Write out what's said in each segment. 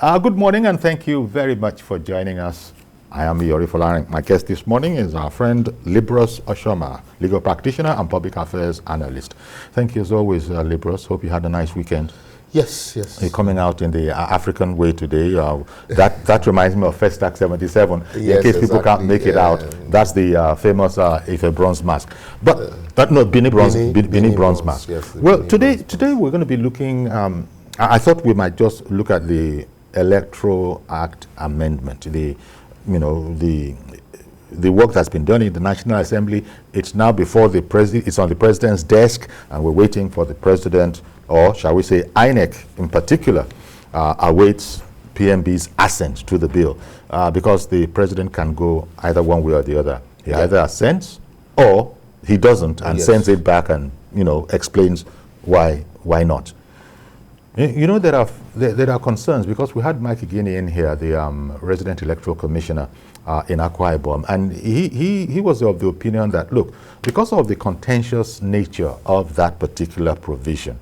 Good morning, and thank you very much for joining us. I am Yori Folari. My guest this morning is our friend Liborous Oshomah, legal practitioner and public affairs analyst. Thank you as always, Liborous. Hope you had a nice weekend. Yes. You're coming out in the African way today. That reminds me of Festac 77. Yes, in case people can't make it out, that's the famous Ife bronze mask. But Bini bronze mask. Yes, well, today we're going to be looking. I thought we might just look at the Electoral Act Amendment. The work that's been done in the National Assembly. It's now before the president. It's on the president's desk, and we're waiting for the president, or shall we say INEC in particular, awaits PMB's assent to the bill, because the president can go either one way or the other. He either assents or he doesn't and sends it back and explains why not. There are concerns, because we had Mike Igini in here, the resident electoral commissioner in Akwa Ibom, and he was of the opinion that, look, because of the contentious nature of that particular provision,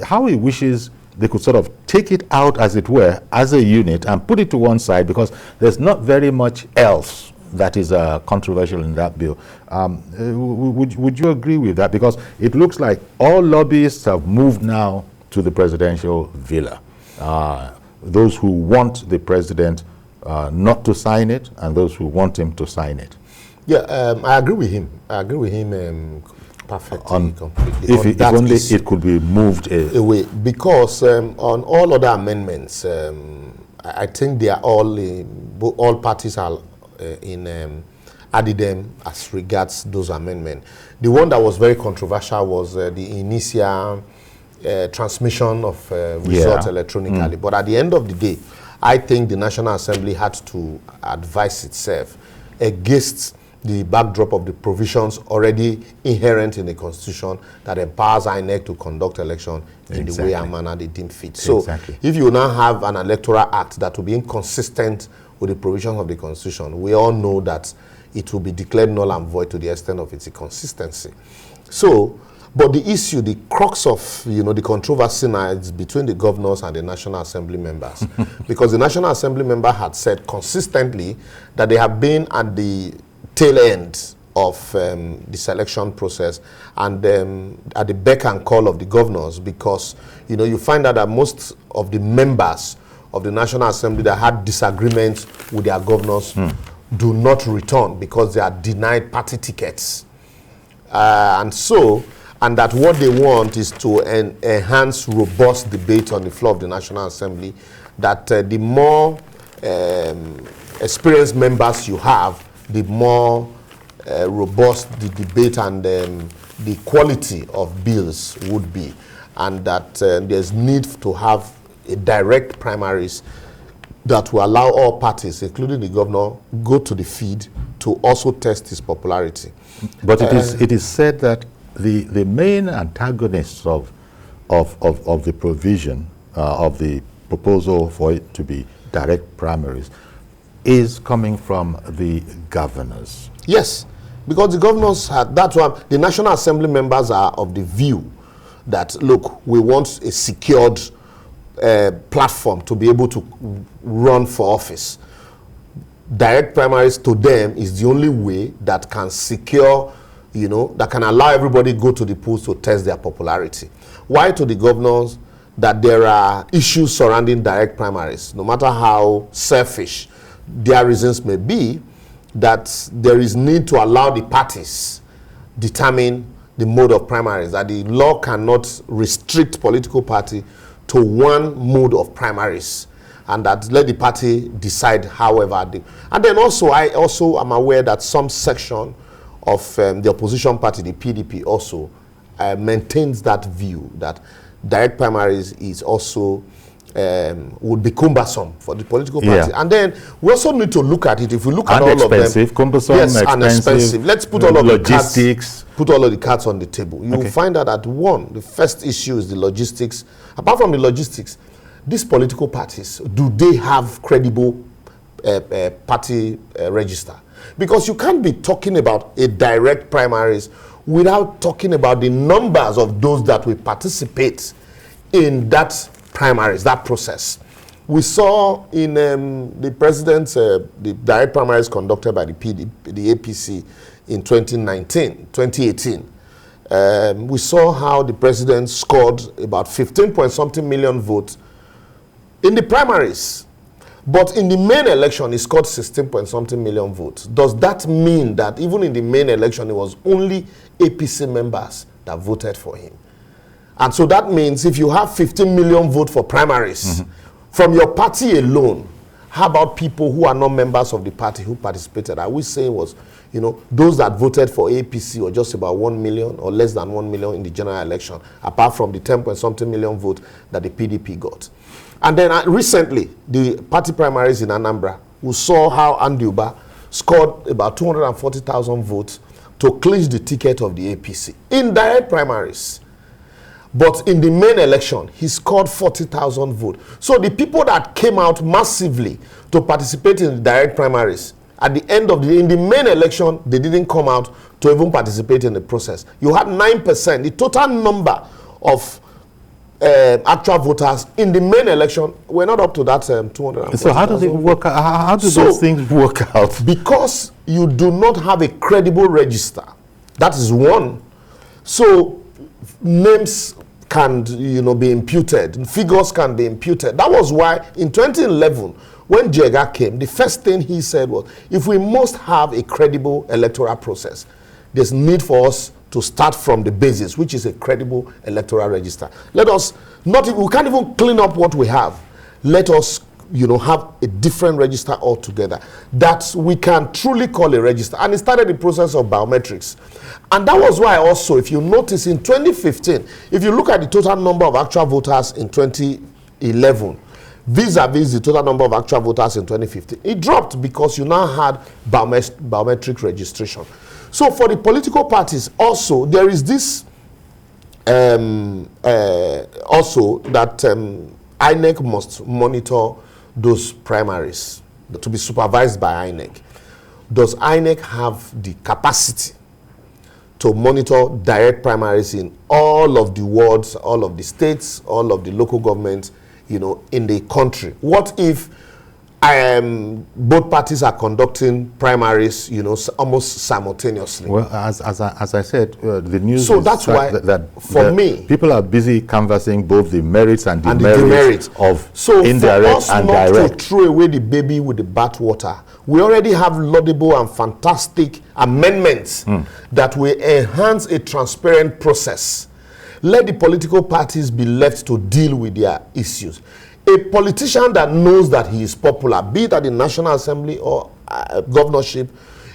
how he wishes they could sort of take it out, as it were, as a unit and put it to one side, because there's not very much else that is controversial in that bill. Would you agree with that? Because it looks like all lobbyists have moved now to the presidential villa. Those who want the president not to sign it, and those who want him to sign it. I agree with him. Perfectly, completely. If only it could be moved away. Because on all other amendments, I think they are all parties are added them as regards those amendments. The one that was very controversial was the initial transmission of results electronically. But at the end of the day, I think the National Assembly had to advise itself against the backdrop of the provisions already inherent in the Constitution that empowers INEC to conduct election in the way and manner they deem fit. So if you now have an electoral act that will be inconsistent with the provisions of the Constitution, we all know that it will be declared null and void to the extent of its inconsistency. So, but the issue, the crux of the controversy now is between the governors and the National Assembly members, because the National Assembly member had said consistently that they have been at the tail end of the selection process and at the beck and call of the governors, because you find out that most of the members of the National Assembly that had disagreements with their governors do not return because they are denied party tickets, and that what they want is to enhance robust debate on the floor of the National Assembly, that the more experienced members you have, the more robust the debate and the quality of bills would be, and that there's need to have a direct primaries that will allow all parties, including the governor, go to the field to also test his popularity. But it is said that the main antagonists of the provision of the proposal for it to be direct primaries is coming from the governors. Yes, because the governors that's why the National Assembly members are of the view that, look, we want a secured platform to be able to run for office. Direct primaries to them is the only way that can secure, that can allow everybody go to the polls to test their popularity. Why to the governors? That there are issues surrounding direct primaries, no matter how selfish their reasons may be, that there is need to allow the parties determine the mode of primaries, that the law cannot restrict political party to one mode of primaries, and that let the party decide however they. And then also, I also am aware that some section of the opposition party, the PDP, also maintains that view that direct primaries is also would be cumbersome for the political party. And then we also need to look at it. If we look at all of them, cumbersome, and expensive. Let's put all of logistics. Put all of the cards on the table. You will find out that the first issue is the logistics. Apart from the logistics, these political parties, do they have credible party register? Because you can't be talking about a direct primaries without talking about the numbers of those that will participate in that primaries, that process. We saw in the president's the direct primaries conducted by the APC in 2018. We saw how the president scored about 15-point-something million votes in the primaries. But in the main election, he scored 16-point-something million votes. Does that mean that even in the main election, it was only APC members that voted for him? And so that means if you have 15 million votes for primaries, from your party alone, how about people who are not members of the party who participated? I was saying was, you know, those that voted for APC were just about 1 million or less than 1 million in the general election, apart from the 10-point-something million vote that the PDP got. And then recently, the party primaries in Anambra, we saw how Anduba scored about 240,000 votes to clinch the ticket of the APC in direct primaries. But in the main election, he scored 40,000 votes. So the people that came out massively to participate in the direct primaries, at the end of the day, in the main election, they didn't come out to even participate in the process. You had 9%. The total number of actual voters in the main election were not up to that 200. So how does it work? How do those things work out? Because you do not have a credible register. That is one. So names can, you know, be imputed. Figures can be imputed. That was why in 2011, when Jega came, the first thing he said was, if we must have a credible electoral process, there's need for us to start from the basis, which is a credible electoral register. Let us not, we can't even clean up what we have. Let us, you know, have a different register altogether that we can truly call a register. And it started the process of biometrics. And that was why also, if you notice in 2015, if you look at the total number of actual voters in 2011, vis-a-vis the total number of actual voters in 2015, it dropped because you now had biometric registration. So for the political parties also, there is this also that INEC must monitor those primaries to be supervised by INEC. Does INEC have the capacity to monitor direct primaries in all of the wards, all of the states, all of the local governments, you know, in the country? What if both parties are conducting primaries, you know, almost simultaneously? Well, as I said, the news. So that's why, for me, people are busy canvassing both the merits and demerits of indirect and direct. So for us not to throw away the baby with the bathwater, we already have laudable and fantastic amendments that will enhance a transparent process. Let the political parties be left to deal with their issues. A politician that knows that he is popular, be it at the National Assembly or governorship,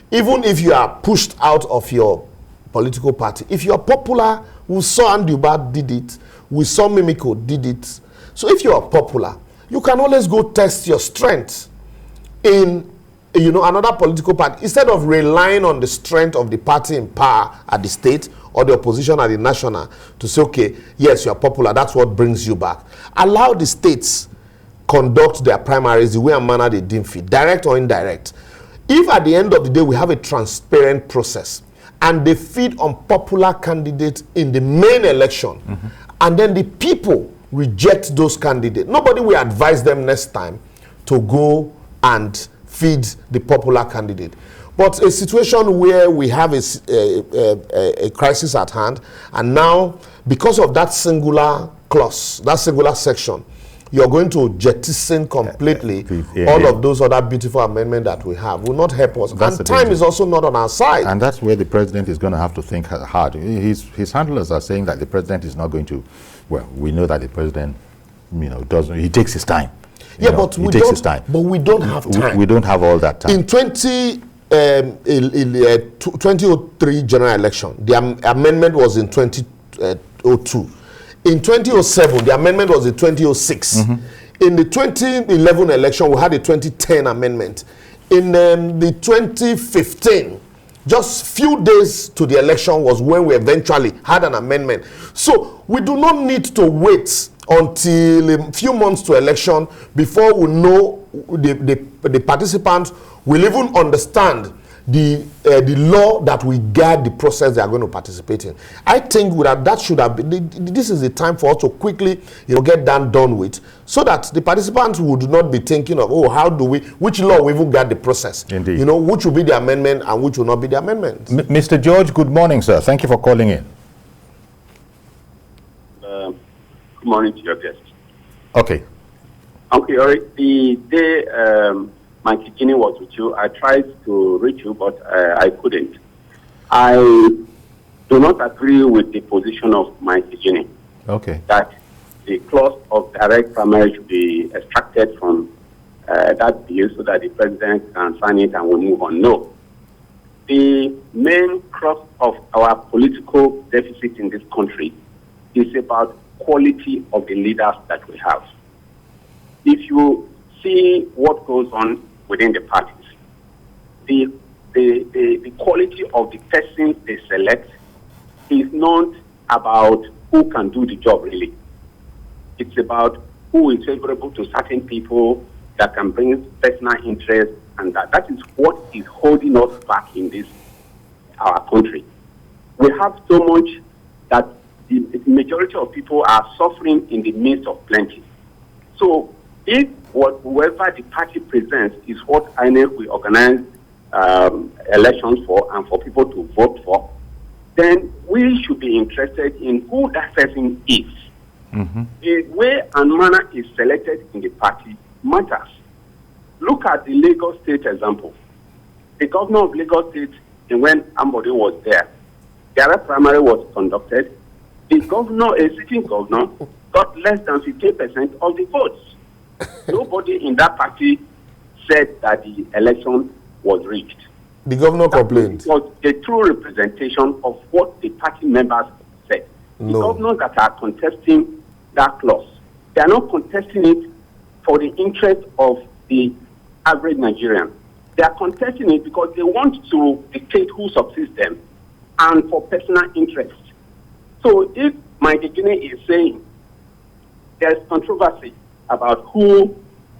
even if you are pushed out of your political party, if you are popular, we saw Anduba did it, we saw Mimiko did it. So if you are popular, you can always go test your strength in, you know, another political party, instead of relying on the strength of the party in power at the state or the opposition at the national to say, okay, yes, you are popular, that's what brings you back. Allow the states conduct their primaries the way and manner they deem fit, direct or indirect. If at the end of the day we have a transparent process and they feed on popular candidates in the main election, and then the people reject those candidates, nobody will advise them next time to go and feed the popular candidate. But a situation where we have a crisis at hand, and now because of that singular clause, that singular section, you're going to jettison completely all of those other beautiful amendments that we have. Will not help us. And time is also not on our side. And that's where the president is going to have to think hard. His handlers are saying that the president is not going to, well, we know that the president, you know, doesn't, he takes his time. Yeah, but we don't have time. We don't have all that time. In 2003 general election, the amendment was in 2002. In 2007, the amendment was in 2006. In the 2011 election, we had a 2010 amendment. In the 2015, just few days to the election was when we eventually had an amendment. So we do not need to wait until a few months to election before we know the participants will even understand the law that will guide the process they are going to participate in. I think that should have been, this is the time for us to quickly, get that done with, so that the participants would not be thinking of, oh, how do we, which law will even guide the process? Indeed. Which will be the amendment and which will not be the amendment. Mr. George, good morning, sir. Thank you for calling in. Good morning to your guests. Okay. Okay, all right. The day my beginning was with you, I tried to reach you, but I couldn't. I do not agree with the position of my beginning. Okay. That the clause of direct primary should be extracted from that bill so that the president can sign it and we'll move on. No. The main crux of our political deficit in this country is about quality of the leaders that we have. If you see what goes on within the parties, the quality of the persons they select is not about who can do the job really. It's about who is favorable to certain people that can bring personal interest, and that is what is holding us back in this our country. We have so much that the majority of people are suffering in the midst of plenty. So if whoever the party presents is what INEC will organize elections for and for people to vote for, then we should be interested in who that person is. Mm-hmm. The way and manner is selected in the party matters. Look at the Lagos State example. The governor of Lagos State, when Ambode was there, the other primary was conducted. The governor, a sitting governor, got less than 50% of the votes. Nobody in that party said that the election was rigged. The governor complained. It was a true representation of what the party members said. The governors that are contesting that clause, they are not contesting it for the interest of the average Nigerian. They are contesting it because they want to dictate who succeeds them and for personal interest. So if my beginning is saying there's controversy about who,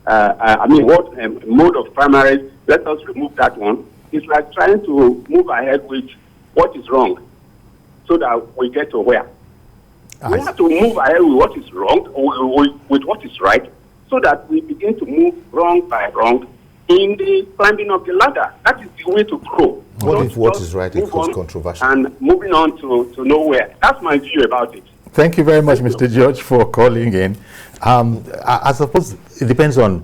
what mode of primaries, let us remove that one. It's like trying to move ahead with what is wrong so that we get to where. We have to move ahead with what is wrong, with what is right, so that we begin to move wrong by wrong in the climbing of the ladder. That is the way to grow. What if what is right equals controversial? And moving on to nowhere. That's my view about it. Thank you very much, Mr. George, for calling in. I suppose it depends on,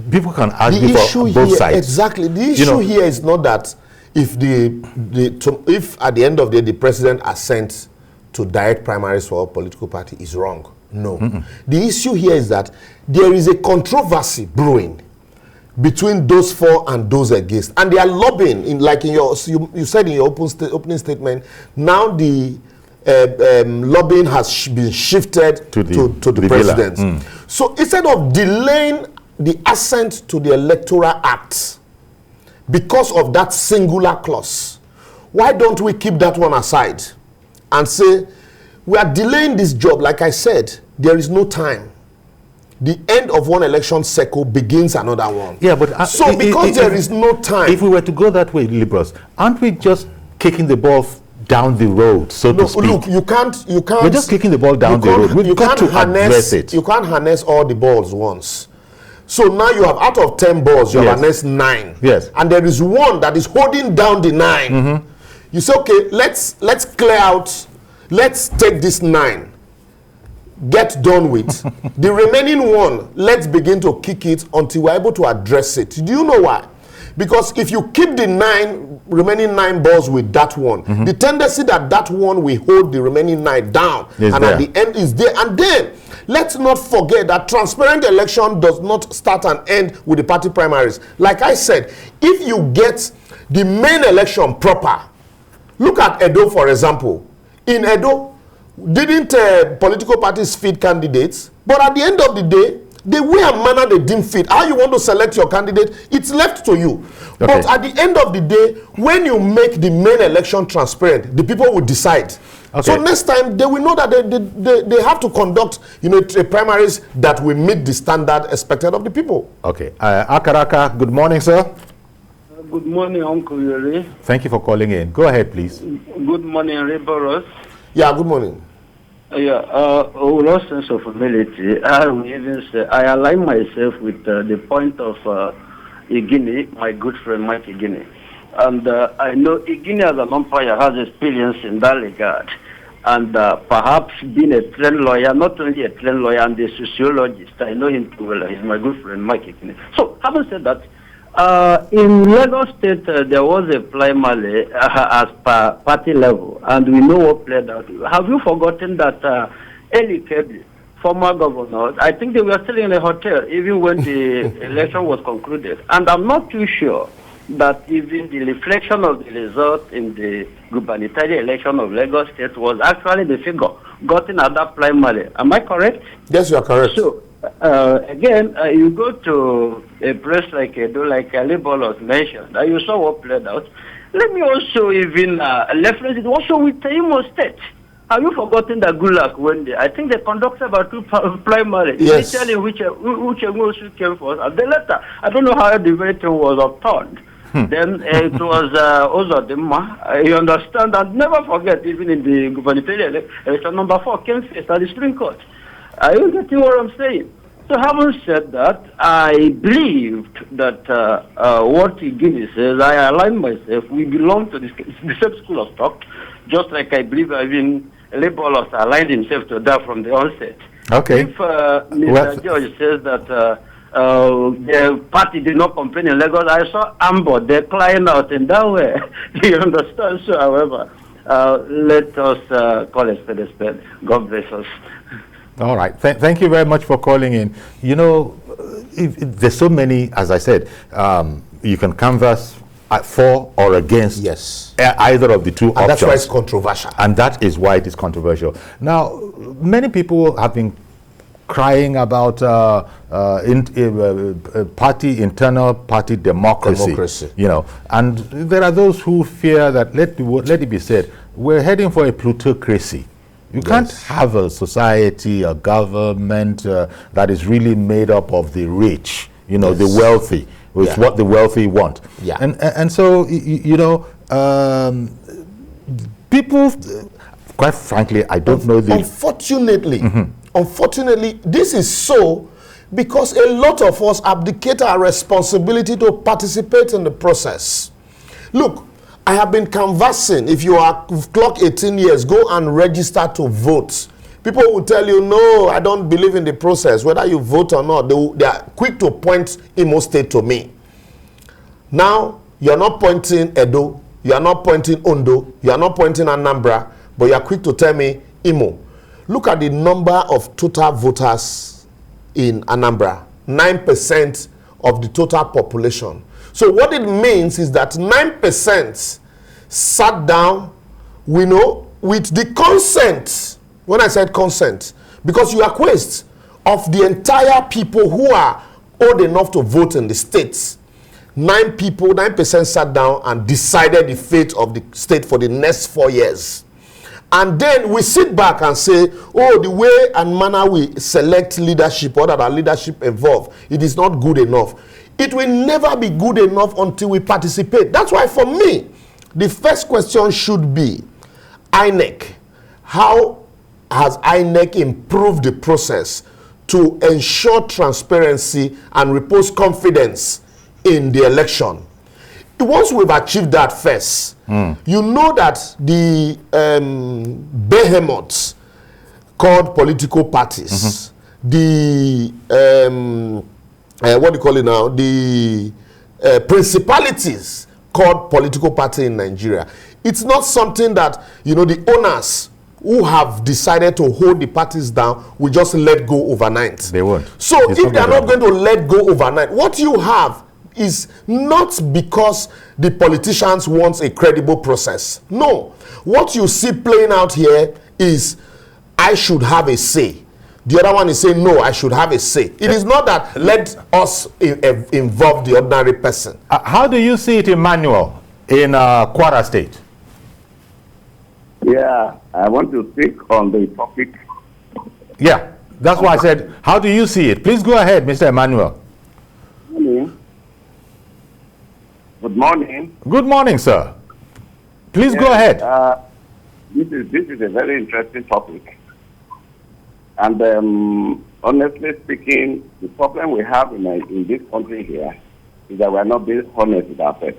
people can argue for both sides. Exactly. The issue here is not that if if at the end of the day the president assents to direct primaries for a political party is wrong. No. The issue here is that there is a controversy brewing between those for and those against, and they are lobbying. You said in your opening statement. Now the lobbying has been shifted to the president. So instead of delaying the assent to the Electoral Act because of that singular clause, why don't we keep that one aside and say we are delaying this job? Like I said, there is no time. The end of one election cycle begins another one. Yeah, but because there is no time. If we were to go that way, Liborous, aren't we just kicking the ball down the road, so to speak? Look, you can't. We're just kicking the ball down the road. We've got to address it. You can't harness all the balls once. So now you have, out of 10 balls, you have harnessed 9. Yes. And there is one that is holding down the 9. You say, okay, let's clear out. Let's take this 9. Get done with. The remaining one, let's begin to kick it until we're able to address it. Do you know why? Because if you keep the remaining 9 balls with that one, the tendency that one will hold the remaining 9 down, at the end is there. And then let's not forget that transparent election does not start and end with the party primaries. Like I said, if you get the main election proper, look at Edo, for example. In Edo, didn't political parties feed candidates? But at the end of the day, the way and manner they deem fit, how you want to select your candidate, it's left to you. Okay. But at the end of the day, when you make the main election transparent, the people will decide. Okay. So next time, they will know that they have to conduct, primaries that will meet the standard expected of the people. Okay. Akaraka, good morning, sir. Good morning, Uncle Yuri. Thank you for calling in. Go ahead, please. Good morning, Liborous. Yeah, good morning. With all sense of humility, I will even say I align myself with the point of Igini, my good friend Mike Igini. And I know Igini as an umpire has experience in that regard. And perhaps being a trained lawyer, not only a trained lawyer and a sociologist, I know him too well. He's my good friend Mike Igini. So, having said that, in Lagos State, there was a primary as per party level, and we know what played out. Have you forgotten that Eli Kebi, former governor, I think they were still in a hotel even when the election was concluded. And I'm not too sure that even the reflection of the result in the gubernatorial election of Lagos State was actually the figure gotten at that primary. Am I correct? Yes, you are correct. So, again, you go to a place like Edo, like Liborous mentioned, you saw what played out. Let me also even reference it also with Imo State. Have you forgotten that Gulak when I think they conducted about 2 primaries, yes, initially which came first, and then later, I don't know how the very thing was upturned. Then it was Ozodema, you understand, and never forget, even in the gubernatorial election, number 4 came first at the Supreme Court. Are you getting what I'm saying? So having said that, I believed that what Igini says, I align myself, we belong to the same school of thought, just like I believe even Liborous aligned himself to that from the onset. Okay. If Mr. George says that the party did not complain in Lagos, I saw Amber decline out in that way. You understand? So, however, let us call it a spade. God bless us. All right. Thank you very much for calling in. You know, there's so many, as I said, you can canvass for or against, yes, either of the two options. That's why it's controversial. And that is why it is controversial. Now, many people have been crying about internal party democracy. You know, and there are those who fear that, let it be said, we're heading for a plutocracy. You can't have a society, a government that is really made up of the rich, you know, the wealthy. It's what the wealthy want. And so, you know, people, quite frankly, I don't know the... Unfortunately, this is so because a lot of us abdicate our responsibility to participate in the process. Look, I have been canvassing. If you are clock 18 years, go and register to vote. People will tell you, no, I don't believe in the process. Whether you vote or not, they are quick to point Imo State to me. Now, you are not pointing Edo, you are not pointing Ondo, you are not pointing Anambra, but you are quick to tell me Imo. Look at the number of total voters in Anambra, 9% of the total population. So what it means is that 9% sat down, we know, with the consent. When I said consent, because you acquiesced of the entire people who are old enough to vote in the states. 9% sat down and decided the fate of the state for the next 4 years. And then we sit back and say, oh, the way and manner we select leadership or that our leadership evolve, it is not good enough. It will never be good enough until we participate. That's why for me, the first question should be, INEC, how has INEC improved the process to ensure transparency and repose confidence in the election? Once we've achieved that first, you know that the behemoths called political parties, the what do you call it now? The principalities called political party in Nigeria. It's not something that, you know, the owners who have decided to hold the parties down will just let go overnight. They won't. So if they are not going to let go overnight, what you have is not because the politicians want a credible process. No. What you see playing out here is, I should have a say. The other one is saying, no, I should have a say. It is not that let us involve the ordinary person. How do you see it, Emmanuel, in Kwara State? Yeah, I want to speak on the topic. Yeah, that's why I said, how do you see it? Please go ahead, Mr. Emmanuel. Good morning. Good morning, sir. Please go ahead. This is a very interesting topic. And honestly speaking, the problem we have in this country here is that we are not being honest with ourselves.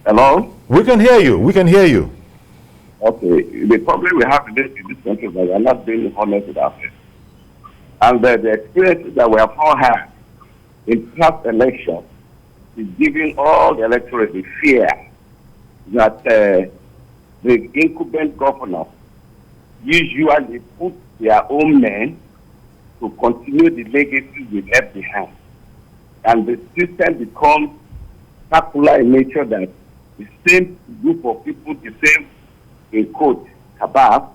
Hello? We can hear you. We can hear you. Okay. The problem we have in this country is that we are not being honest with ourselves. And the experiences that we have all had in past elections is giving all the electorate the fear that the incumbent governor usually put their own men to continue the legacy we left behind. And the system becomes circular in nature, that the same group of people, the same, in quote, kebab,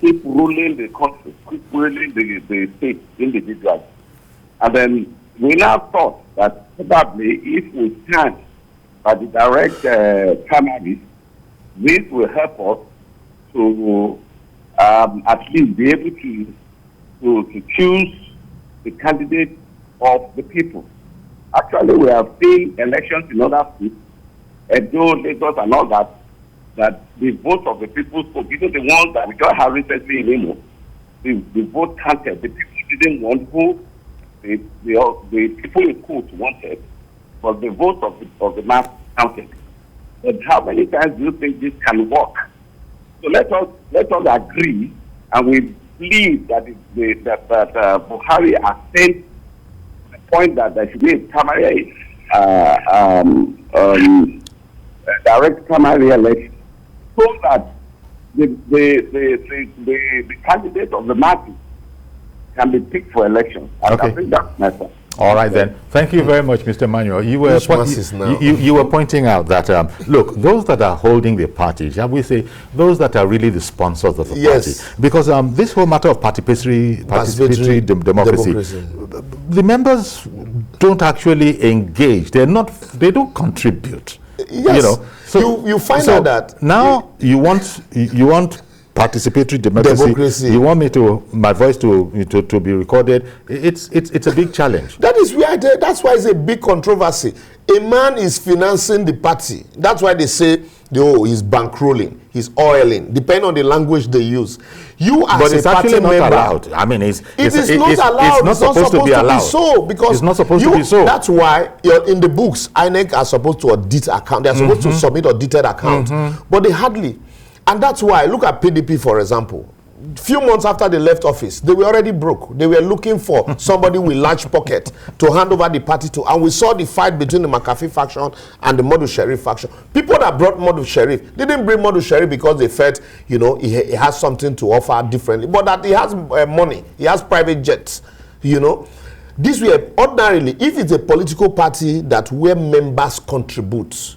keep ruling the country, keep ruling the state individually. And then we now thought that probably if we stand by the direct primaries, this will help us to at least be able to choose the candidate of the people. Actually, we have seen elections in other states, Edo, Lagos, and all that, that the vote of the people spoke. Even the ones that we just have recently in Imo, the vote counted. The people didn't want who the people in court wanted, but the vote of the mass counted. But how many times do you think this can work? So let us agree, and we believe that Buhari has sent the point that there should be a primary, direct primary election, so that the candidate of the market can be picked for elections. Okay. I think that's my point. All right then. Thank you very much, Mr. Manuel. You were pointing out that look, those that are holding the party, shall we say, those that are really the sponsors of the party, because this whole matter of participatory democracy, the members don't actually engage. They don't contribute. Yes. You know, so you find out that now you want participatory democracy. You want my voice to be recorded. It's a big challenge. That's why it's a big controversy. A man is financing the party. That's why they say, he's bankrolling, he's oiling, depending on the language they use. But it's actually not allowed. I mean, it's not supposed to be allowed. So, because it's not supposed to be so. That's why in the books, INEC are supposed to audit account. They're supposed to submit audited account, but they hardly. And that's why, look at PDP, for example. Few months after they left office, they were already broke. They were looking for somebody with large pocket to hand over the party to. And we saw the fight between the McAfee faction and the Modu Sharif faction. People that brought Modu Sharif didn't bring Modu Sharif because they felt, he has something to offer differently. But that he has money, he has private jets, This way, ordinarily, if it's a political party where members contribute,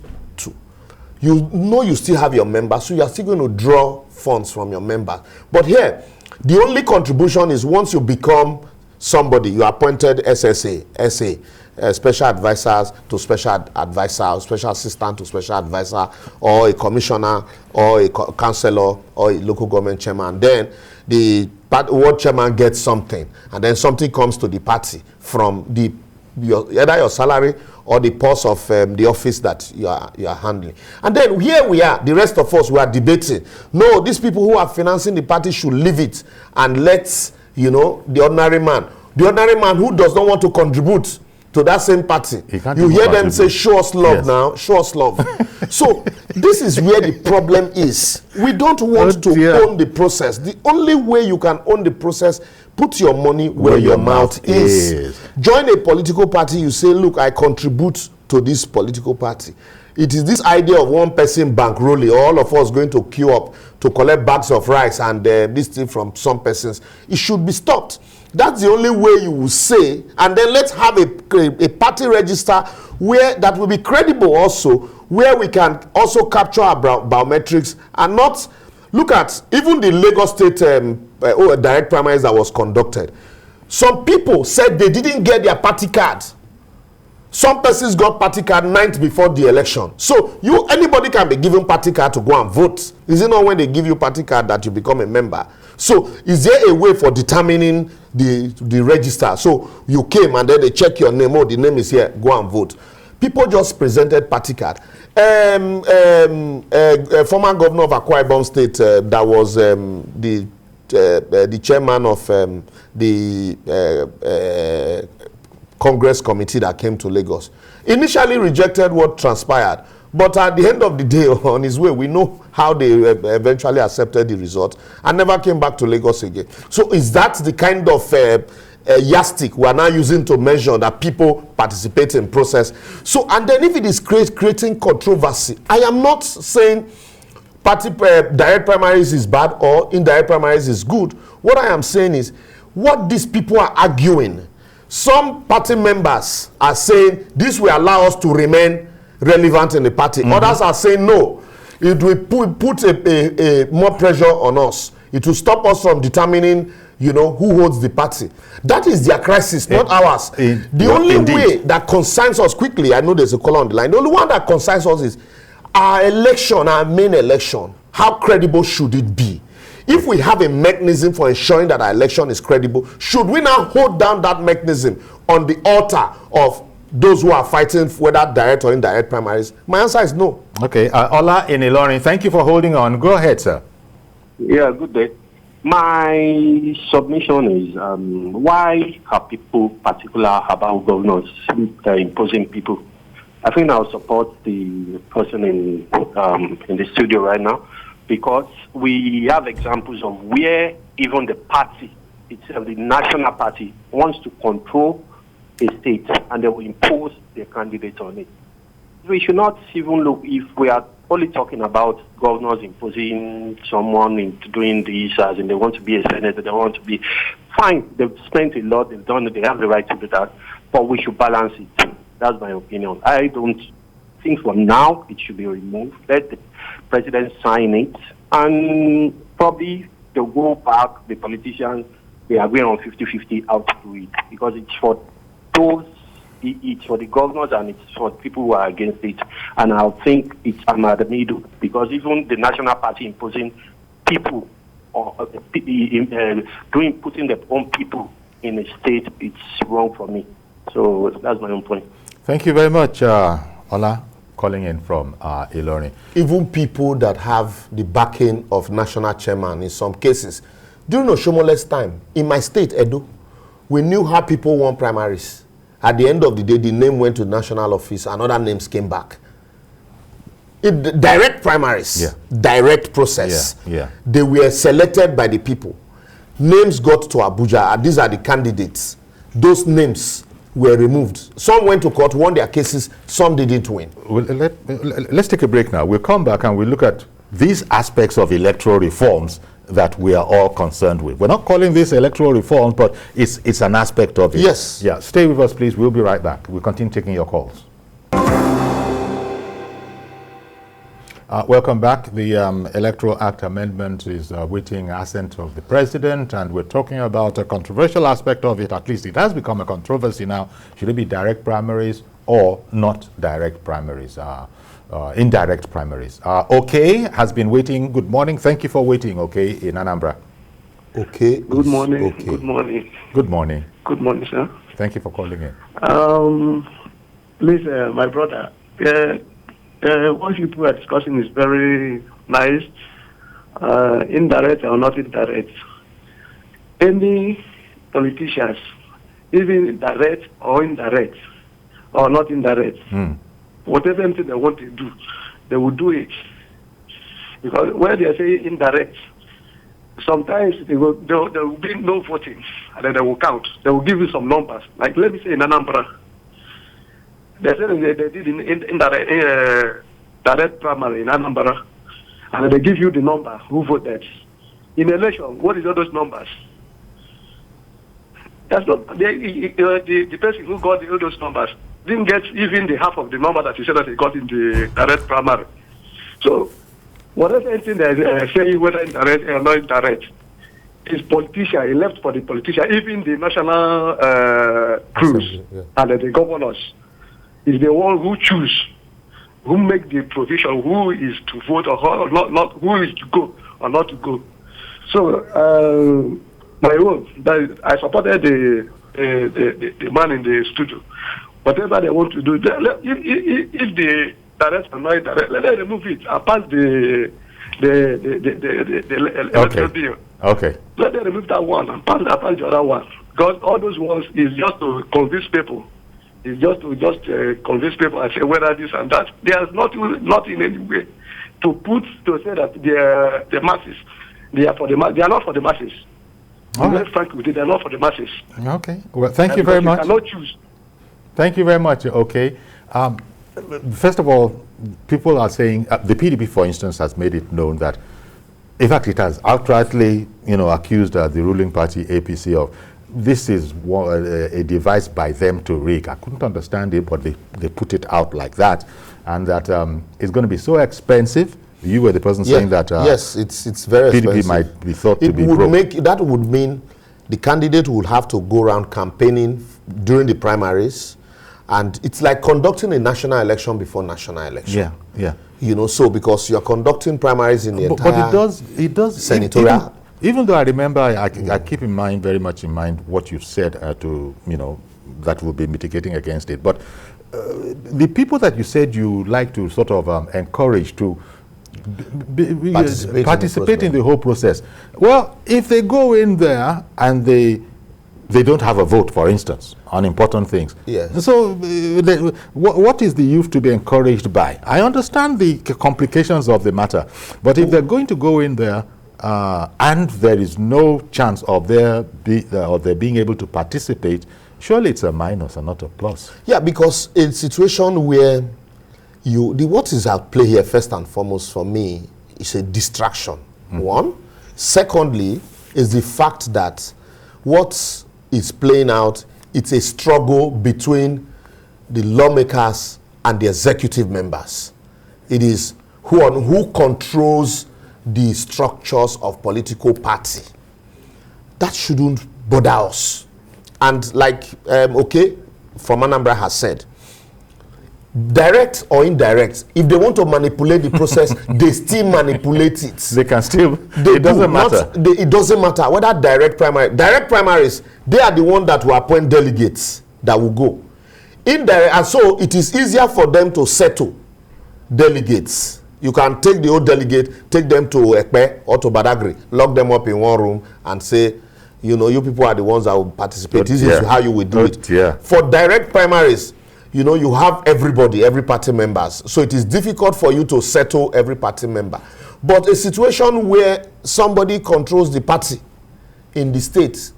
you still have your members, so you are still going to draw funds from your members. But here, the only contribution is once you become somebody, you are appointed SSA, SA, special advisors to special advisor, special assistant to special advisor, or a commissioner, or a councillor, or a local government chairman. Then the ward chairman gets something, and then something comes to the party from either your salary or the purse of the office that you are handling. And then here we are, the rest of us, we are debating. No, these people who are financing the party should leave it and let, the ordinary man who does not want to contribute to that same party. You hear them say, show us love now, show us love. So this is where the problem is. We don't want to own the process. The only way you can own the process, put your money where your mouth is. Join a political party, you say, look, I contribute to this political party. It is this idea of one person bankrolling, all of us going to queue up to collect bags of rice and this thing from some persons. It should be stopped. That's the only way you will say, and then let's have a party register where that will be credible also, where we can also capture our biometrics and not look at even the Lagos State direct primaries that was conducted. Some people said they didn't get their party card. Some persons got party card 9th before the election. So anybody can be given party card to go and vote. Is it not when they give you party card that you become a member? So is there a way for determining the register? So you came and then they check your name. Oh, the name is here. Go and vote. People just presented party card. Former governor of Akwa Ibom State, that was the chairman of the Congress committee that came to Lagos, initially rejected what transpired. But at the end of the day, on his way, we know how they eventually accepted the result and never came back to Lagos again. So is that the kind of yardstick we are now using to measure that people participate in process? So, and then if it is creating controversy, I am not saying direct primaries is bad or indirect primaries is good. What I am saying is what these people are arguing. Some party members are saying this will allow us to remain relevant in the party. Others are saying no, it will put a more pressure on us. It will stop us from determining, you know, who holds the party. That is their crisis, not ours. The only way that concerns us, quickly, I know there's a caller on the line, the only one that concerns us is our election, our main election. How credible should it be? If we have a mechanism for ensuring that our election is credible, should we now hold down that mechanism on the altar of those who are fighting whether direct or indirect primaries? My answer is no. Okay, Ola in Ilorin, thank you for holding on. Go ahead, sir. Yeah, good day. My submission is why are people particular about governors imposing people? I think I'll support the person in the studio right now, because we have examples of where even the party itself, the national party, wants to control a state and they will impose their candidate on it. We should not even look, if we are only talking about governors imposing someone into doing this, as in they want to be a senator, they want to be, fine, they've spent a lot, they've done it, they have the right to do that, but we should balance it. That's my opinion. I don't think for now it should be removed. Let the president sign it, and probably they'll go back, the politicians, they agree on 50-50 how to do it, because it's for those, it's for the governors and it's for people who are against it. And I think it's at the middle, because even the national party imposing people or putting their own people in a state, it's wrong for me. So that's my own point. Thank you very much, Ola, calling in from Ilorin. Even people that have the backing of national chairman in some cases. During Oshomoh's time, in my state, Edo, we knew how people won primaries. At the end of the day, the name went to national office and other names came back. Direct primaries, direct process. They were selected by the people. Names got to Abuja, and these are the candidates. Those names were removed. Some went to court, won their cases, some didn't win. Well, let's take a break now. We'll come back and we'll look at these aspects of electoral reforms that we are all concerned with. We're not calling this electoral reforms, but it's an aspect of it. Yes. Yeah, stay with us, please. We'll be right back. We'll continue taking your calls. Welcome back. The Electoral Act Amendment is waiting assent of the President, and we're talking about a controversial aspect of it. At least it has become a controversy now. Should it be direct primaries or not direct primaries? Indirect primaries. Okay has been waiting. Good morning. Thank you for waiting, okay, in Anambra. Okay. Good morning. Okay. Good morning. Good morning. Good morning, sir. Thank you for calling in. Please, my brother, what people are discussing is very nice, indirect or not indirect. Any politicians, even direct or indirect, or not indirect, whatever they want to do, they will do it. Because when they say indirect, sometimes there will be no voting, and then they will count. They will give you some numbers. Like, let me say in Anambra, they said they did in direct primary in Anambra, and they give you the number who voted. In election, what is all those numbers? That's not the person who got all those numbers didn't get even the half of the number that you said that he got in the direct primary. So, whatever anything they say, whether indirect or not indirect, is politician. He left for the politician. Even the national crews and the governors is the one who choose, who make the provision, who is to vote or not, who is to go or not to go. So, my own, I supported the man in the studio whatever they want to do. If the direct or not direct, let them remove it and pass the electoral bill. Okay. Let them remove that one and pass the other one. Because all those ones is just to convince people. It's just to convince people and say whether this and that. There's not in any way to say that the masses. They are not for the masses. Let's frank with it, they're not for the masses. Okay. Well, thank you very much. You cannot choose. Thank you very much. Okay. First of all, people are saying the PDP, for instance, has made it known that, in fact, it has outrightly, accused the ruling party APC of this is a device by them to rig. I couldn't understand it, but they put it out like that, and that it's going to be so expensive. You were the person saying that. Yes, it's very PDP expensive. might be thought to be broke. That would mean the candidate would have to go around campaigning during the primaries, and it's like conducting a national election before national election. Yeah. So because you are conducting primaries in the entire. But it does senatorial. Even though I remember, I keep very much in mind what you've said that will be mitigating against it. But the people that you said you like to sort of encourage to participate in the whole process. Well, if they go in there and they don't have a vote, for instance, on important things. Yes. So what is the youth to be encouraged by? I understand the complications of the matter, but if they're going to go in there and there is no chance of their being able to participate, surely it's a minus and not a plus. Yeah, because in a situation where what is at play here, first and foremost for me, is a distraction. One. Secondly, is the fact that what is playing out, it's a struggle between the lawmakers and the executive members. It is who controls the structures of political party. That shouldn't bother us. And like, from Anambra has said, direct or indirect, if they want to manipulate the process, they still manipulate it. They can still, it doesn't matter. It doesn't matter whether direct primaries, they are the one that will appoint delegates that will go. Indirect, and so it is easier for them to settle delegates. You can take the old delegate, take them to Ekpe or to Badagry, lock them up in one room and say, you people are the ones that will participate. This is how you will do it. Yeah. For direct primaries, you have every party members. So it is difficult for you to settle every party member. But a situation where somebody controls the party in the state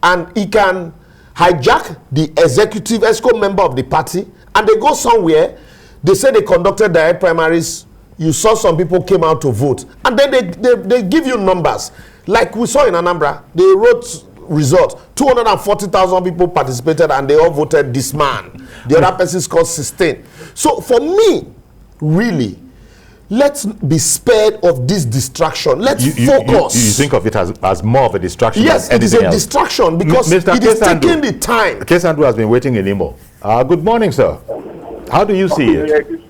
and he can hijack the executive ESCO member of the party and they go somewhere, they say they conducted direct primaries, you saw some people came out to vote, and then they give you numbers. Like we saw in Anambra, they wrote result, 240,000 people participated and they all voted this man. The other person scored 16. So for me, really, let's be spared of this distraction. Let's focus. You think of it as more of a distraction? Yes, it is a distraction because it is taking the time. Kesandu has been waiting in Imo. Good morning, sir. How do you see it?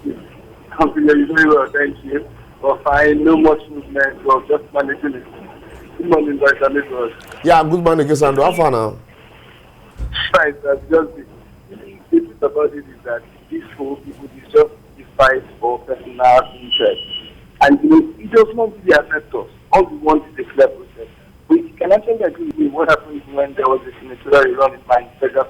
I'm very well, thank you. But I know much movement, so just managing it. Good morning, Dr. Liborous. Yeah, good morning, Kesandu. How far now? Right, that's just the truth about it is that these four people is just the fight for personal interest. And it does not really affect us. All we want is a clear process. We can actually agree with what happened when there was a senatorial run in my federal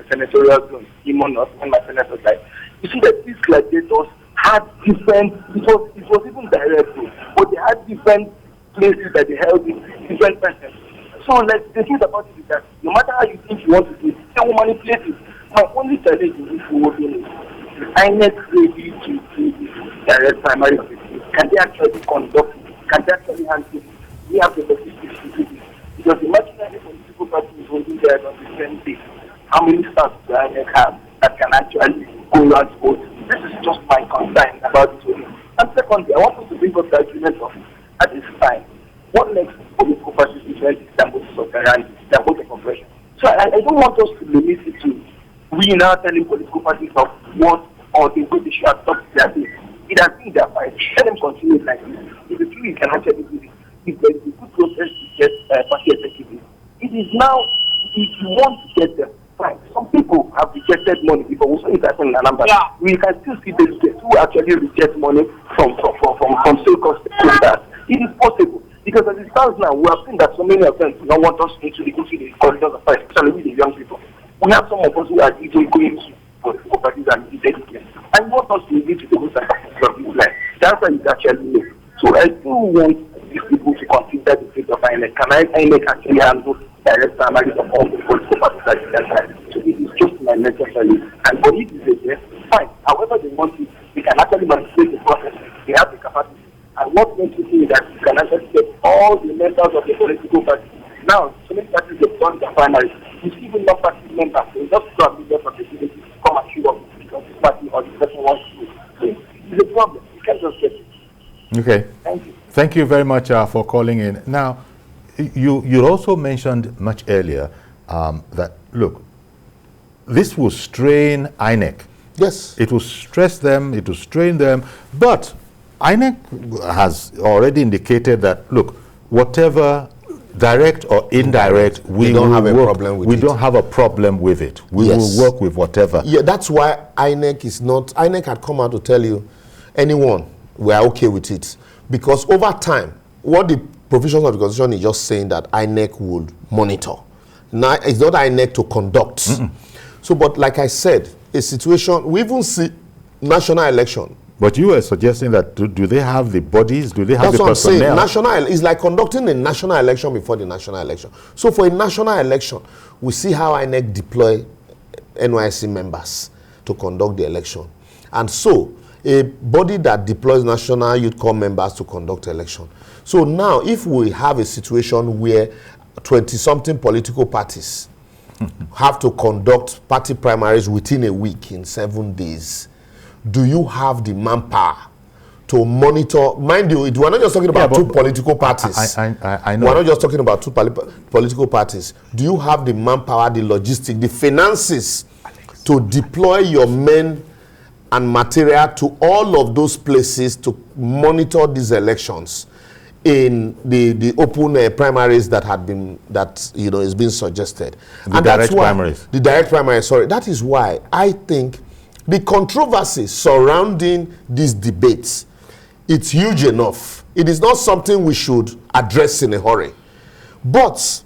senatorial zone, Imo North, when my senator died. You see that these gladiators had different, it was even direct, but they had different places that they held in different persons. So like the thing about it is that no matter how you think you want to do it, they will manipulate it. My only challenge in this whole thing is INEC ready to do this direct primary of it. Can they actually conduct it? Can they actually handle it? We have the facilities to do this. Because imagine any political party is holding there on the same day. How many staff do INEC have that can actually go around vote? This is just my concern about this. And secondly, I want us to bring up the argument of at this time, what makes political parties different is their motives of sovereignty, their motive of oppression. So I don't want us to limit it to we now telling political parties of what or the way they should have stopped their thing. It has been their fight. Let them continue like this. If the truth can actually do this, if there is a good process to get party executives, it is now, if you want to get them, fine. Some people have rejected money before. We saw it happen in Anambra. Yeah. We can still see the who actually reject money from so-called stakeholders. It is possible. Because as it stands now, we have seen that so many of them do not want us into the corridors of life, especially with the young people. We have some of us who are even going to political parties and education. And we want us to engage with the most of people like the answer is actually no. So I still want these people to consider the fate of INEC. Can INEC actually handle direct primaries of all the political parties at the time? So it is just my necessary. And for it is a yes, fine. However they want it, they can actually manipulate the process. They have the capacity. And what makes it is that you can actually get all the members of the political party. Now, so many parties have done their primaries. You see even not party members, they just probably get opportunity to come and show up because this party or this person wants to. So it's a problem. You can't just get it. Okay. Thank you. Thank you very much for calling in. Now, you also mentioned much earlier that, look, this will strain INEC. Yes. It will stress them, it will strain them, but INEC has already indicated that, look, whatever direct or indirect, we don't have a problem with it. We don't have a problem with it. We will work with whatever. Yeah, that's why INEC is not, INEC had come out to tell you, anyone, we are okay with it. Because over time, what the provisions of the Constitution is just saying that INEC would monitor. Now, it's not INEC to conduct. So, but like I said, a situation, we even see national election. But you were suggesting that do they have the bodies? Do they have the personnel? That's what I'm saying. National is like conducting a national election before the national election. So for a national election, we see how INEC deploy NYSC members to conduct the election. And so a body that deploys national youth corps members to conduct election. So now if we have a situation where 20-something political parties have to conduct party primaries within a week in 7 days, do you have the manpower to monitor? Mind you, we're not just talking about two political parties. I know. We're not just talking about two political parties. Do you have the manpower, the logistics, the finances to deploy your men and material to all of those places to monitor these elections in the open primaries that had been, is being suggested? The direct primaries. The direct primaries, sorry. That is why I think the controversy surrounding these debates, it's huge enough. It is not something we should address in a hurry. But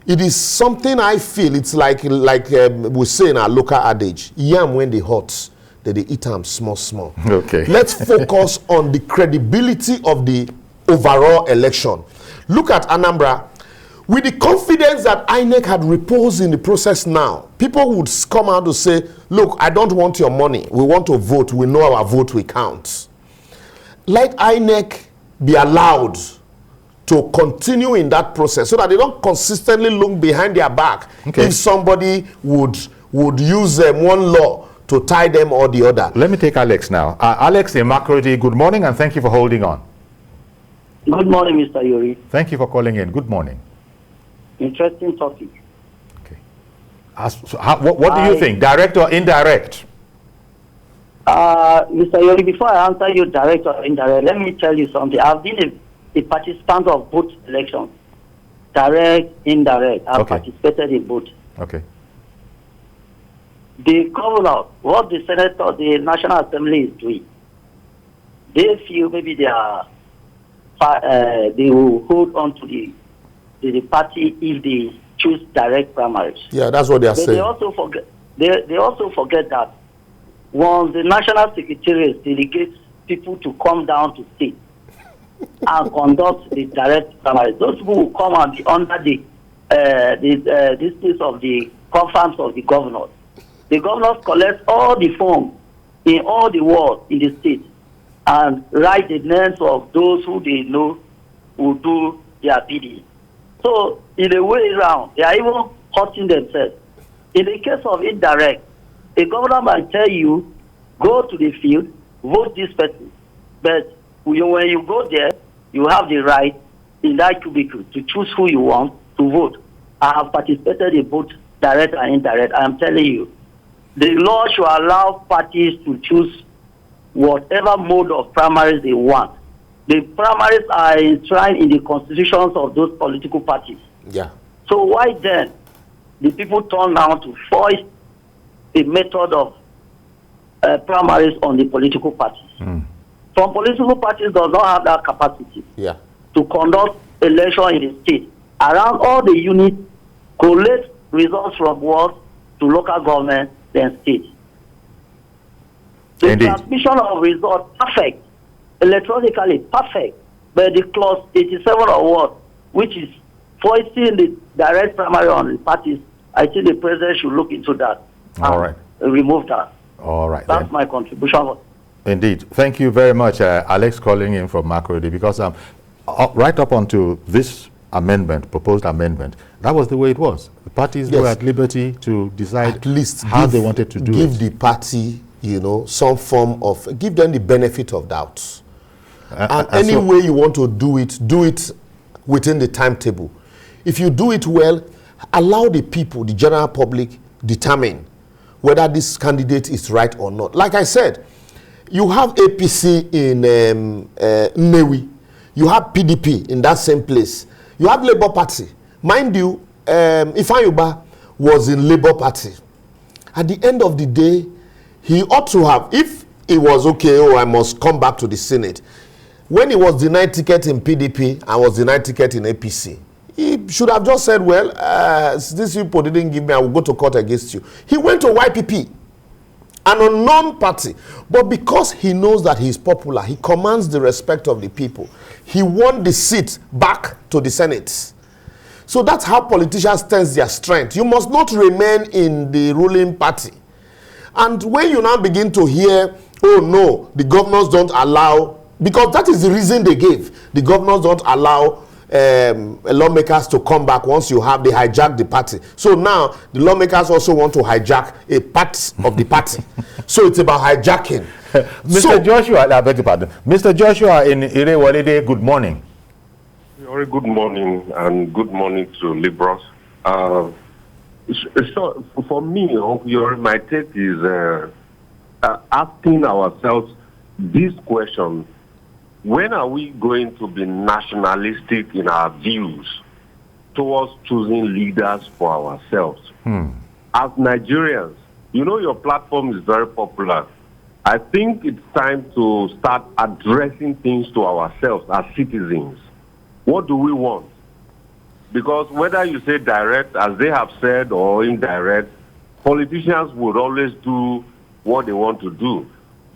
it is something I feel, it's like we say in our local adage, yam when they hot, they eat them small. Okay. Let's focus on the credibility of the overall election. Look at Anambra. With the confidence that INEC had reposed in the process now, people would come out to say, look, I don't want your money. We want to vote. We know our vote will count. Let INEC be allowed to continue in that process so that they don't consistently look behind their back if somebody would use one law to tie them or the other. Let me take Alex now. Alex in Makurdi, good morning and thank you for holding on. Good morning, Mr. Yuri. Thank you for calling in. Good morning. Interesting topic. Okay. So what do you think, direct or indirect? Mr. Yuri, before I answer you direct or indirect, let me tell you something. I've been a participant of both elections, direct, indirect. I've participated in both. Okay. The governor, what the senator, the National Assembly is doing, they feel maybe they will hold on to the party if they choose direct primaries. Yeah, that's what they are saying. They also forget. They also forget that once the National Secretariat delegates people to come down to state and conduct the direct primaries, those people will come and be under the of the confines of the governors. The governors collect all the forms in all the wards in the state and write the names of those who they know will do their bidding. So, in a way around, they are even hurting themselves. In the case of indirect, a governor might tell you, go to the field, vote this person. But when you go there, you have the right in that cubicle to choose who you want to vote. I have participated in both direct and indirect. I am telling you, the law should allow parties to choose whatever mode of primaries they want. The primaries are enshrined in the constitutions of those political parties. Yeah. So why then the people turn now to foist a method of primaries on the political parties. Some political parties does not have that capacity to conduct election in the state. Around all the units, collect results from wards to local government, then state. The transmission of results, perfect, electronically perfect, but the clause 87 of what, which is foisting the direct primary on the parties, I think the president should look into that. All right. Remove that. All right. That's my contribution. Indeed. Thank you very much, Alex, calling in from Makurdi, because right up onto this amendment, proposed amendment, that was the way it was. The parties were at liberty to decide at least how they wanted to do it. Give the party, you know, some form of, give them the benefit of doubt. And any way you want to do it within the timetable. If you do it well, allow the people, the general public, determine whether this candidate is right or not. Like I said, you have APC in Nnewi. You have PDP in that same place. You have Labour Party. Mind you, Ifeanyi was in Labour Party. At the end of the day, he ought to have, if it was okay, oh, I must come back to the Senate. When he was denied ticket in PDP and was denied ticket in APC, he should have just said, well, these people didn't give me, I will go to court against you. He went to YPP, an unknown party. But because he knows that he is popular, he commands the respect of the people. He won the seat back to the Senate. So that's how politicians test their strength. You must not remain in the ruling party. And when you now begin to hear, oh no, the governors don't allow, because that is the reason they gave. The governors don't allow lawmakers to come back once you have, they hijack the party. So now the lawmakers also want to hijack a part of the party. So it's about hijacking. Mr. Joshua, I beg your pardon. Mr. Joshua in Irewolide, good morning. Very good morning, and good morning to Liborous. So for me, my take is asking ourselves this question: when are we going to be nationalistic in our views towards choosing leaders for ourselves? As Nigerians, you know your platform is very popular. I think it's time to start addressing things to ourselves as citizens. What do we want? Because whether you say direct, as they have said, or indirect, politicians would always do what they want to do.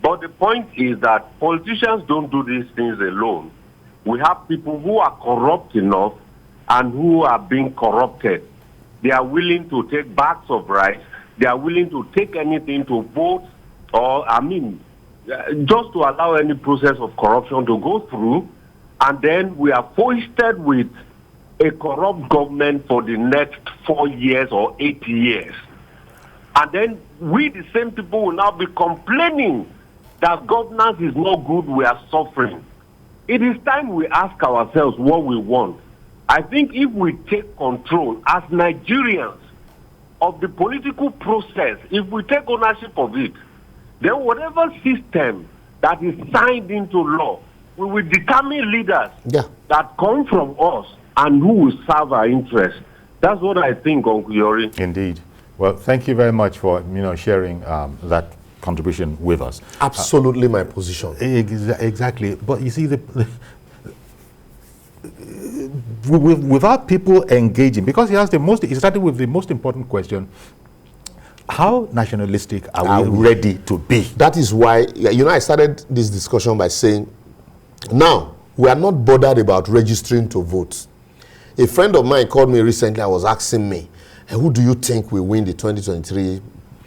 But the point is that politicians don't do these things alone. We have people who are corrupt enough and who are being corrupted. They are willing to take bags of rice. They are willing to take anything to vote, or, just to allow any process of corruption to go through. And then we are foisted with a corrupt government for the next 4 years or 8 years. And then we, the same people, will now be complaining that governance is not good, we are suffering. It is time we ask ourselves what we want. I think if we take control as Nigerians of the political process, if we take ownership of it, then whatever system that is signed into law, we will determine leaders that come from us and who will serve our interests. That's what I think, Uncle Yori. Indeed. Well, thank you very much for sharing that contribution with us. Absolutely my position. Exactly. But you see, without people engaging, because he started with the most important question: how nationalistic are we ready to be? That is why, I started this discussion by saying, now, we are not bothered about registering to vote. A friend of mine called me recently and was asking me, who do you think will win the 2023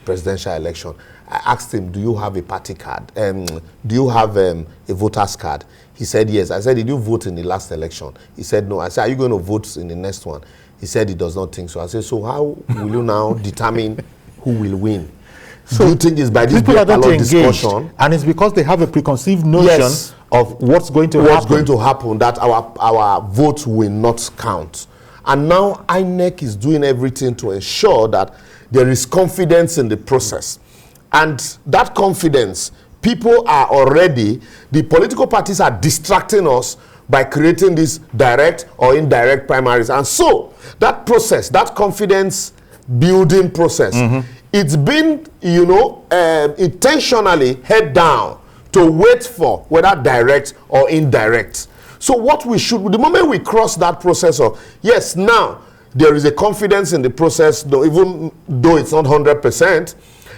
presidential election? I asked him, do you have a party card? Do you have a voter's card? He said, yes. I said, did you vote in the last election? He said, no. I said, are you going to vote in the next one? He said he does not think so. I said, so how will you now determine who will win? So do you think it's by this discussion? And it's because they have a preconceived notion of what's going to happen, that our vote will not count. And now INEC is doing everything to ensure that there is confidence in the process. And that confidence, people are already, the political parties are distracting us by creating these direct or indirect primaries. And so that process, that confidence building process. It's been, you know, intentionally head down to wait for whether direct or indirect. So what we should, the moment we cross that process of, yes, now there is a confidence in the process, though, even though it's not 100%,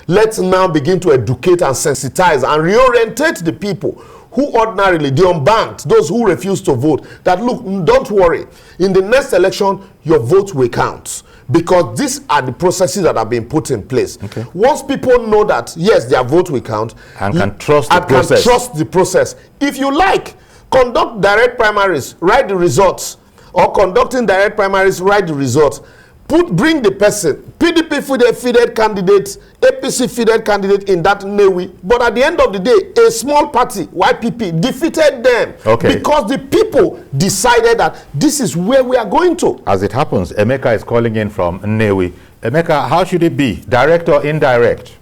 let's now begin to educate and sensitize and reorientate the people who ordinarily, the unbanked, those who refuse to vote, that look, don't worry, in the next election, your vote will count. Because these are the processes that have been put in place. Okay. Once people know that, yes, their vote will count, and can trust the process. Can trust the process. If you like, conduct direct primaries, write the results, or conducting direct primaries, write the results. Bring the person, PDP fided candidate, APC fided candidate in that Newi. But at the end of the day, a small party, YPP, defeated them. Okay. Because the people decided that this is where we are going to. As it happens, Emeka is calling in from Newi. Emeka, how should it be? Direct or indirect?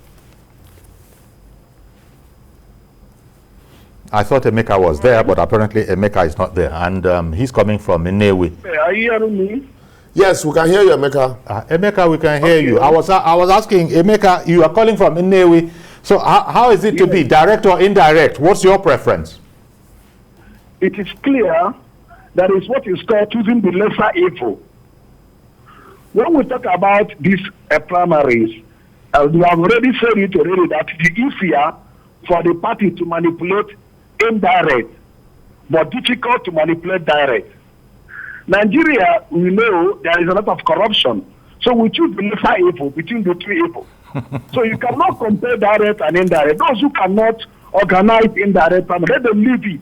I thought Emeka was there, but apparently Emeka is not there. And he's coming from Newi. Are you hearing me? Yes, we can hear you, Emeka. Emeka, we can hear you. I was asking, Emeka, you are calling from Newi. So how is it to be, direct or indirect? What's your preference? It is clear that is what is called choosing the lesser evil. When we talk about these primaries, we have already said it already that it is easier for the party to manipulate indirect, but difficult to manipulate direct. Nigeria, we know there is a lot of corruption. So we choose the lesser evil between the two evils. So you cannot compare direct and indirect. Those who cannot organize indirect primary, let them leave it.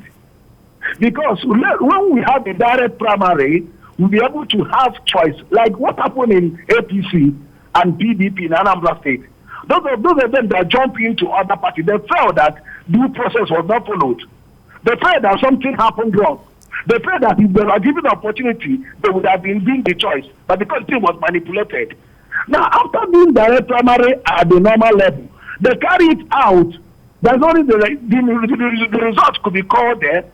Because when we have a direct primary, we'll be able to have choice. Like what happened in APC and PDP in Anambra State. Those of them that jump into other parties, they felt that due process was not followed. They felt that something happened wrong. They felt that if they were given the opportunity, they would have been given the choice. But because it was manipulated. Now, after being direct primary at the normal level, they carry it out. There's only the results could be called there.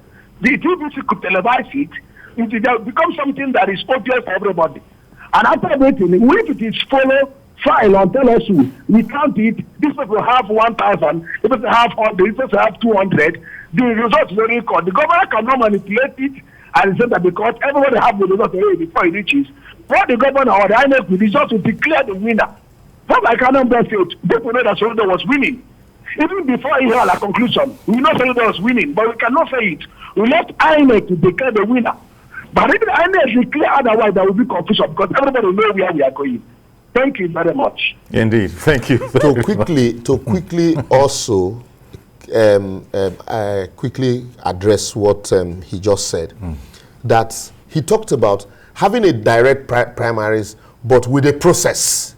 The TVC could televise it. It becomes something that is obvious for everybody. And after waiting, if it is follow, file and tell us we count it, this people have 1,000, if people have 100, if people have 200, the results very record. The government cannot manipulate it and say that because everybody have the result before it reaches. For the governor or the INEC, the result will declare the winner. From like Anambra State, people know that Soludo was winning. Even before he had a conclusion, we know Soludo was winning, but we cannot say it. We left INEC to declare the winner. But if the INEC declare otherwise, there will be confusion because everybody will know where we are going. Thank you very much. Indeed, thank you. To quickly also quickly address what he just said, that he talked about having a direct primaries, but with a process.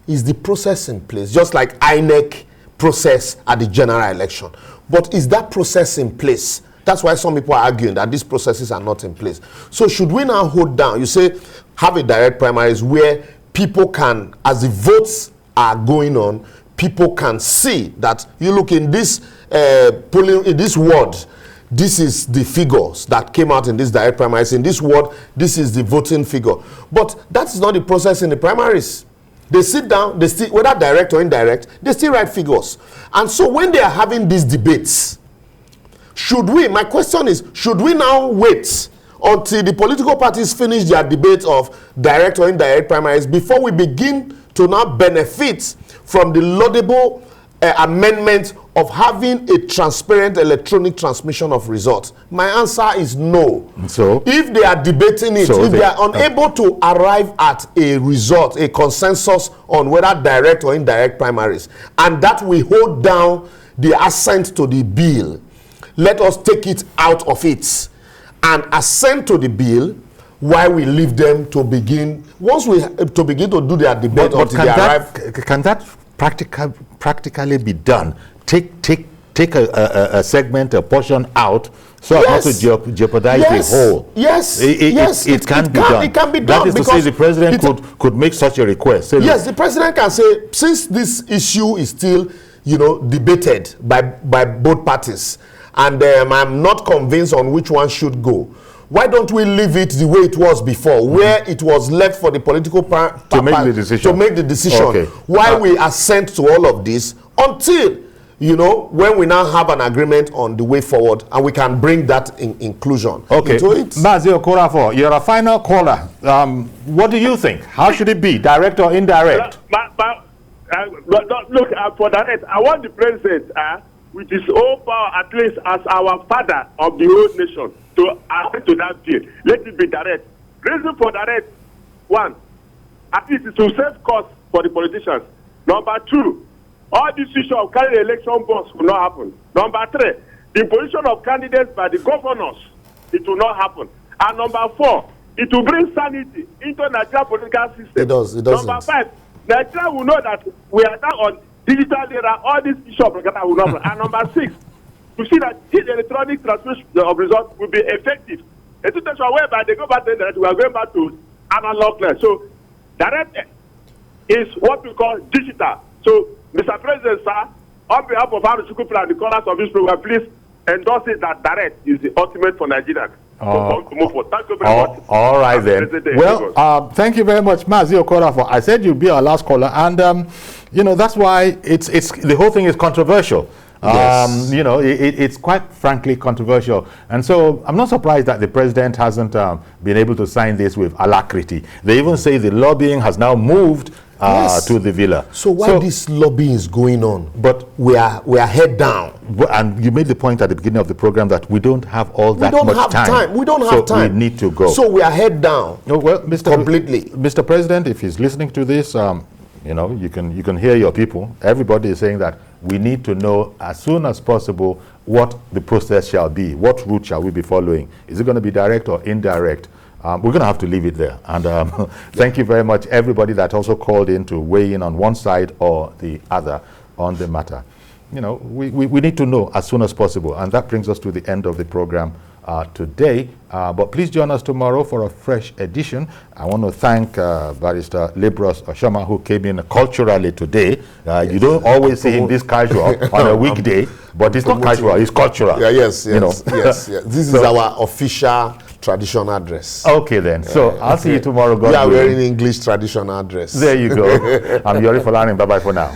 Is the process in place? Just like INEC process at the general election. But is that process in place? That's why some people are arguing that these processes are not in place. So should we now hold down? You say have a direct primaries where people can, as the votes are going on, people can see that you look in this polling, in this ward, this is the figures that came out in this direct primaries. In this ward, this is the voting figure. But that's not the process in the primaries. They sit down, they still, whether direct or indirect, they still write figures. And so when they are having these debates, should we, my question is, should we now wait until the political parties finish their debate of direct or indirect primaries before we begin to now benefit from the laudable amendment of having a transparent electronic transmission of results? My answer is no. So if they are debating it, if they are unable to arrive at a result, a consensus on whether direct or indirect primaries, and that we hold down the assent to the bill, let us take it out of it and assent to the bill while we leave them to begin, once we to begin to do their debate until they arrive. Can that practically be done? Take a segment, a portion out, so as not to jeopardize the whole. Yes, it can be done. It can be done. That is to say, the president could make such a request. Yes, the president can say, since this issue is still, debated by both parties, and I'm not convinced on which one should go, Why don't we leave it the way it was before, where it was left for the political to make the decision? To make the decision. Okay. Why we assent to all of this until, you know, when we now have an agreement on the way forward and we can bring that inclusion into it. Mazi Okorafor, you're a final caller. What do you think? How should it be, direct or indirect? Look, for direct, I want the president, with his own power, at least as our father of the whole nation, to add to that bill. Let it be direct. Reason for direct, one, at least it will save costs for the politicians. Number two, all this issue of carrying election bonds will not happen. Number three, the imposition of candidates by the governors, it will not happen. And number four, it will bring sanity into Nigerian political system. It does. It doesn't. Number five, Nigeria will know that we are now on digital era. All these issues of will not happen. And number six, to see that this electronic transmission of results will be effective. A situation whereby they go back to that we are going back to analog. So direct is what we call digital. So, Mr. President, sir, on behalf of our school plan, the callers of this program, please endorse it that direct is the ultimate for Nigeria. To move forward. Thank you very much. All right then. Well, thank you very much, Mazi Okorafor. I said you'd be our last caller, and you know that's why it's the whole thing is controversial. Yes. You know, it's quite frankly controversial, and so I'm not surprised that the president hasn't been able to sign this with alacrity. They even say the lobbying has now moved to the villa. So why this lobbying is going on? But we are head down. And you made the point at the beginning of the program that we don't have all that much time. We don't have time. We need to go. So we are head down. Oh, well, completely. Mr. President, if he's listening to this, you know, you can hear your people. Everybody is saying that we need to know as soon as possible what the process shall be. What route shall we be following? Is it going to be direct or indirect? We're going to have to leave it there. And thank you very much, everybody that also called in to weigh in on one side or the other on the matter. You know, we need to know as soon as possible. And that brings us to the end of the program today. But please join us tomorrow for a fresh edition. I want to thank Barrister Liborous Oshomah, who came in culturally today. You don't always see him this casual on a weekday, but it's not casual, it's cultural. Yeah, yes. This is So, our official traditional dress. Okay then. So I'll see you tomorrow. God we are willing. wearing English traditional dress. There you go. I'm Yori Folarin. Bye-bye for now.